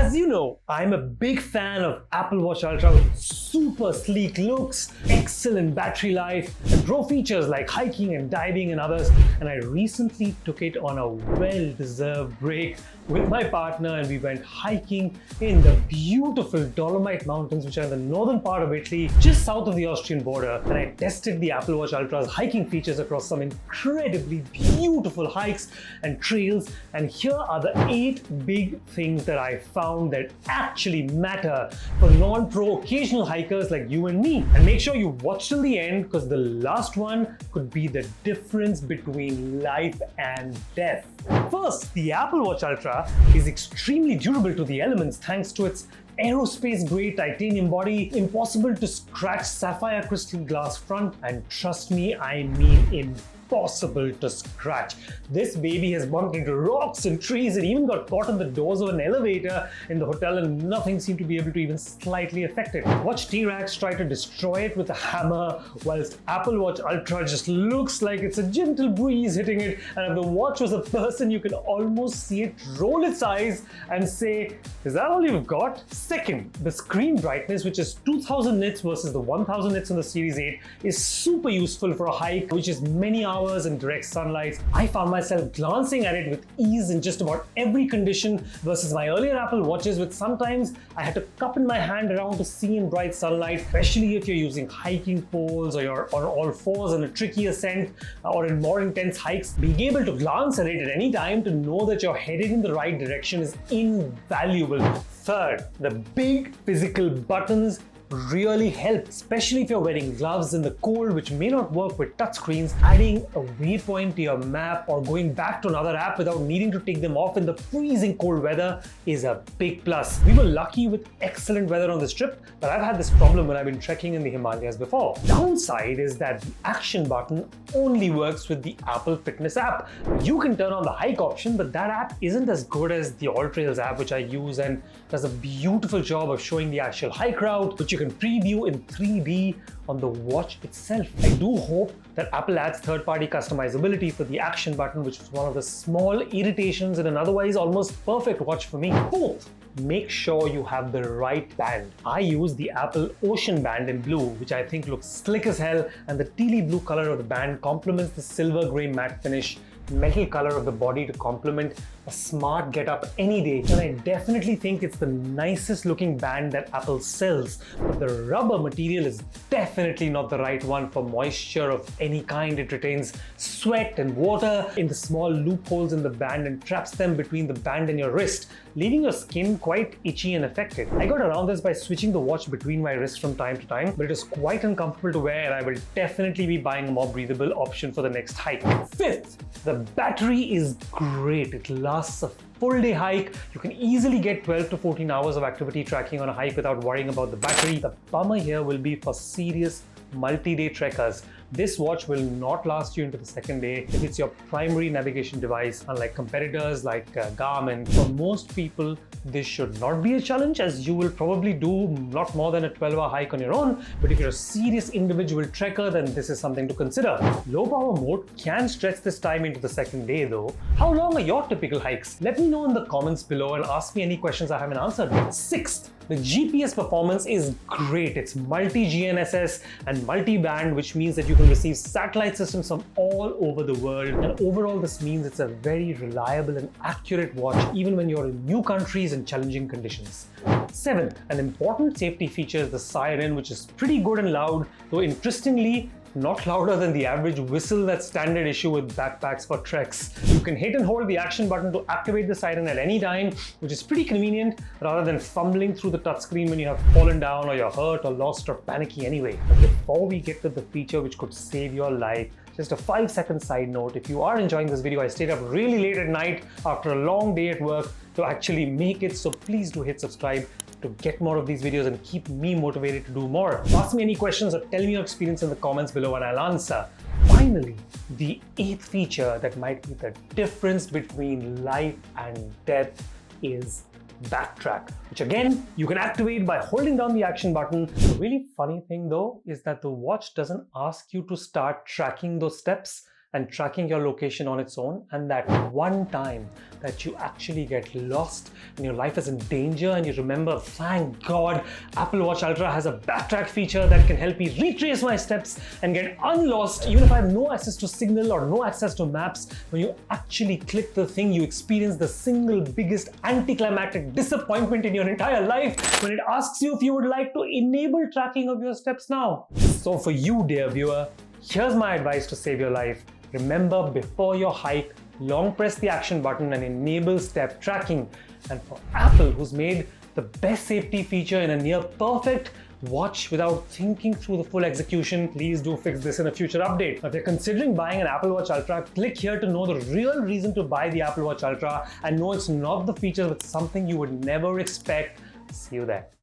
As you know, I'm a big fan of Apple Watch Ultra with super sleek looks, excellent battery life, and pro features like hiking and diving and others. And I recently took it on a well-deserved break with my partner, and we went hiking in the beautiful Dolomite Mountains, which are in the northern part of Italy, just south of the Austrian border. And I tested the Apple Watch Ultra's hiking features across some incredibly beautiful hikes and trails. And here are the 8 big things that I found that actually matter for non-pro occasional hikers like you and me. And make sure you watch till the end, because the last one could be the difference between life and death. First, the Apple Watch Ultra is extremely durable to the elements thanks to its aerospace-grade titanium body, impossible to scratch sapphire crystal glass front, and trust me, I mean impossible to scratch. This baby has bumped into rocks and trees and even got caught on the doors of an elevator in the hotel, and nothing seemed to be able to even slightly affect it. Watch T-Rex try to destroy it with a hammer, whilst Apple Watch Ultra just looks like it's a gentle breeze hitting it, and if the watch was a person, you can almost see it roll its eyes and say, is that all you've got? Second, the screen brightness, which is 2000 nits versus the 1000 nits on the Series 8, is super useful for a hike, which is many hours in direct sunlight. I found myself glancing at it with ease in just about every condition versus my earlier Apple Watches, which sometimes I had to cup in my hand around to see in bright sunlight, especially if you're using hiking poles or you're on all fours on a tricky ascent or in more intense hikes. Being able to glance at it at any time to know that you're headed in the right direction is invaluable. Third, the big physical buttons really help, especially if you're wearing gloves in the cold, which may not work with touchscreens. Adding a waypoint to your map or going back to another app without needing to take them off in the freezing cold weather is a big plus. We were lucky with excellent weather on this trip, but I've had this problem when I've been trekking in the Himalayas before. Downside is that the action button only works with the Apple Fitness app. You can turn on the hike option, but that app isn't as good as the AllTrails app, which I use and does a beautiful job of showing the actual hike route, which you can preview in 3D on the watch itself. I do hope that Apple adds third-party customizability for the action button, which is one of the small irritations in an otherwise almost perfect watch for me. Fourth, make sure you have the right band. I use the Apple Ocean band in blue, which I think looks slick as hell, and the tealy blue color of the band complements the silver gray matte finish metal color of the body to complement a smart get-up any day. And I definitely think it's the nicest looking band that Apple sells, but the rubber material is definitely not the right one for moisture of any kind. It retains sweat and water in the small loopholes in the band and traps them between the band and your wrist, leaving your skin quite itchy and affected. I got around this by switching the watch between my wrists from time to time, but it is quite uncomfortable to wear, and I will definitely be buying a more breathable option for the next hike. Fifth, the battery is great. It lasts a full day hike. You can easily get 12 to 14 hours of activity tracking on a hike without worrying about the battery. The bummer here will be for serious multi-day trekkers. This watch will not last you into the second day if it's your primary navigation device, unlike competitors like Garmin. For most people, this should not be a challenge, as you will probably do not more than a 12-hour hike on your own, but if you're a serious individual trekker, then this is something to consider. Low power mode can stretch this time into the second day though. How long are your typical hikes? Let me know in the comments below and ask me any questions I haven't answered yet. Sixth, the GPS performance is great. It's multi-GNSS and multi-band, which means that you can receive satellite systems from all over the world. And overall, this means it's a very reliable and accurate watch, even when you're in new countries and challenging conditions. Seventh, an important safety feature is the siren, which is pretty good and loud, though interestingly, not louder than the average whistle that's standard issue with backpacks for treks. You can hit and hold the action button to activate the siren at any time, which is pretty convenient rather than fumbling through the touchscreen when you have fallen down or you're hurt or lost or panicky anyway. But before we get to the feature which could save your life, just a 5-second side note. If you are enjoying this video, I stayed up really late at night after a long day at work to actually make it, so please do hit subscribe to get more of these videos and keep me motivated to do more. Ask me any questions or tell me your experience in the comments below and I'll answer. Finally, the 8th feature that might be the difference between life and death is Backtrack, which again, you can activate by holding down the action button. The really funny thing though is that the watch doesn't ask you to start tracking those steps and tracking your location on its own, and that one time that you actually get lost and your life is in danger and you remember, thank God, Apple Watch Ultra has a backtrack feature that can help me retrace my steps and get unlost even if I have no access to Signal or no access to Maps. When you actually click the thing, you experience the single biggest anticlimactic disappointment in your entire life when it asks you if you would like to enable tracking of your steps now. So for you, dear viewer, here's my advice to save your life. Remember, before your hike, long press the action button and enable step tracking. And for Apple, who's made the best safety feature in a near perfect watch without thinking through the full execution, please do fix this in a future update. Now, if you're considering buying an Apple Watch Ultra, click here to know the real reason to buy the Apple Watch Ultra and know it's not the feature, but something you would never expect. See you there.